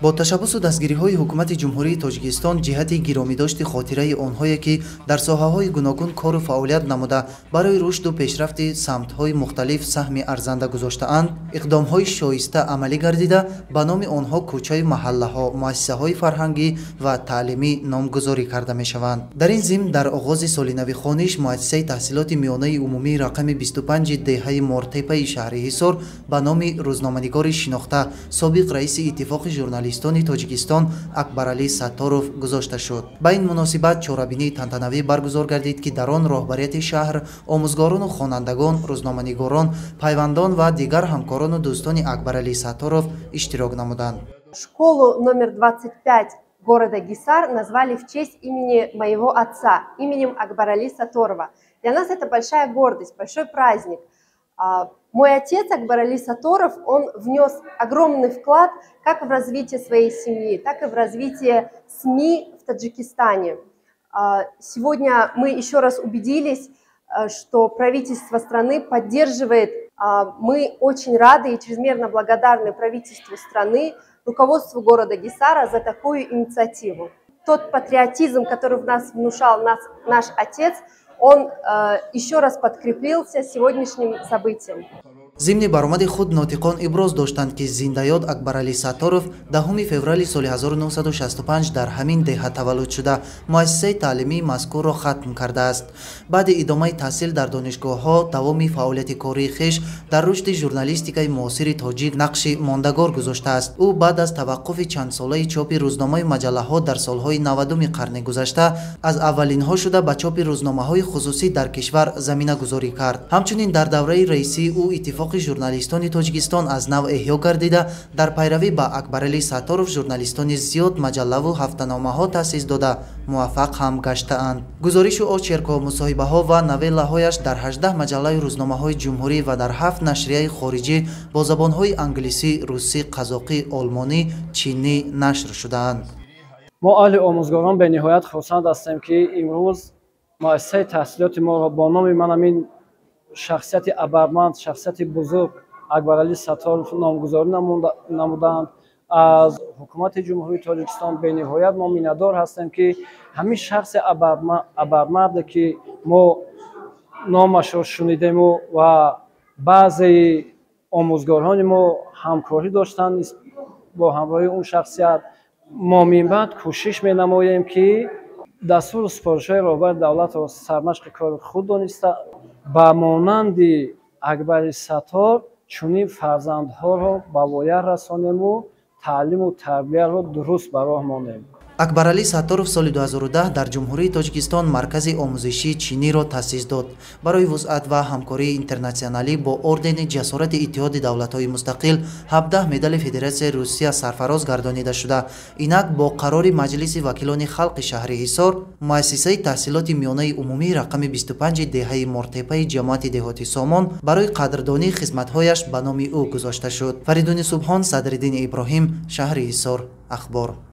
با تشبث و دستگیری‌های حکومت جمهوری تاجیکستان جهت گرامی‌داشت خاطره آنهایی که در ساحه‌های گوناگون کار و فعالیت نموده برای رشد و پیشرفت سمت‌های مختلف سهم ارزنده گذاشته‌اند، اقدام‌های شایسته عملی گردیده به نام آنها کوچه‌های محله‌ها، مؤسسه‌های فرهنگی و تعلیمی نامگذاری کرده می‌شوند. در این ضمن در آغاز سال نو خوانش مؤسسه تحصیلات میانه عمومی رقم 25 دهه مارتپه شهر حصار به نام روزنامه‌نگار شناخته سابق رئیس اتفاق ژورنالیستان تاجیکستان اکبرعلی ستاروف گذاشته شد. با این مناسبت چهاربینی تنتنوی برگزار گردید که در آن راهبریت شهر، آموزگاران و خوانندگان، روزنامه‌نگاران، پیوندان و دیگر همکاران و دوستان اکبرعلی ستاروف اشتراک نمودند. Школу номер 25 города Гисар назвали в честь имени моего отца, именем Акбарали Саторова. Для нас это большая гордость, большой праздник. Мой отец Акбарали Саторов, он внес огромный вклад как в развитие своей семьи, так и в развитие СМИ в Таджикистане. Сегодня мы еще раз убедились, что правительство страны поддерживает. Мы очень рады и чрезмерно благодарны правительству страны, руководству города Гисара за такую инициативу. Тот патриотизм, который в нас внушал наш отец, он еще раз подкрепился сегодняшним событием. ضمن برآمد خود ناطقان ابراز داشتند که زنده‌یاد اکبرعلی ستاروف 10 فوریه سال 1965 در همین دهه تولد شده مؤسسه تعلیمی مذکور را ختم کرده است. بعد ادامه تحصیل در دانشگاه‌ها دوام فعالیت کاری خویش در رشد ژورنالیستیکای معاصر تاجیک نقش ماندگار گذاشته است. او بعد از توقف چند ساله چاپ روزنامه و مجله‌ها در سال‌های 90 قرن گذشته از اولین‌ها شده به چاپ روزنامه‌های خصوصی در کشور زمینه گذاری کرد. همچنین در دوره رئیسی او اتفاق ژورنالیستان تاجیکستان از نو احیا گردیده در پیروی به اکبرعلی ستاروف ژورنالیستان زیاد مجله و هفته‌نامه‌ها تأسیس داده موفق هم گشته‌اند. گزارش او چرک‌ها، مصاحبه‌ها و نویله‌هایش در 18 مجله روزنامه‌های جمهوری و در 7 نشریه خارجی با زبان‌های انگلیسی، روسی، قزاقی، آلمانی، چینی نشر شده‌اند. ما اهل آموزگاران به نهایت خرسند هستیم که امروز مؤسسه تحصیلات ما را با نام من همین شخصیت ابرمند، شخصیت بزرگ اکبرعلی ستاروف نامگذاری نمودند. از حکومت جمهوری تاجیکستان به نهایت ما میندار هستیم که همین شخص ابرمرد که ما نامش را شنیدیم و بعضی آموزگاران ما همکاری داشتند با همراهی اون شخصیت، ما من بعد کوشش می نماییم که دستور سپارش‌های راهبر دولت را سرمشق کار خود دانسته با مانند اکبرعلی ستار چنین فرزندها را به وایه رسانیم و تعلیم و تربیت را درست به راه مانیم. اکبرعلی ستاروف سال 2010 در جمهوری تاجیکستان مرکز آموزشی چینی را تأسیس داد. برای وسعت و همکاری اینترنشنالی با اردن جسارت اتحاد دولت‌های مستقل 17 مدال فدراسیون روسیه سرفراز گردانیده شده. اینک با قرار مجلس وکیلان خلق شهر حصار مؤسسه تحصیلات میانه عمومی رقم 25 دهه مارتپه جماعت دهاتی سامان برای قدردانی خدمت‌هایش به نام او گذاشته شد. فریدون سبحان، صدرالدین ابراهیم، شهر حصار. اخبار.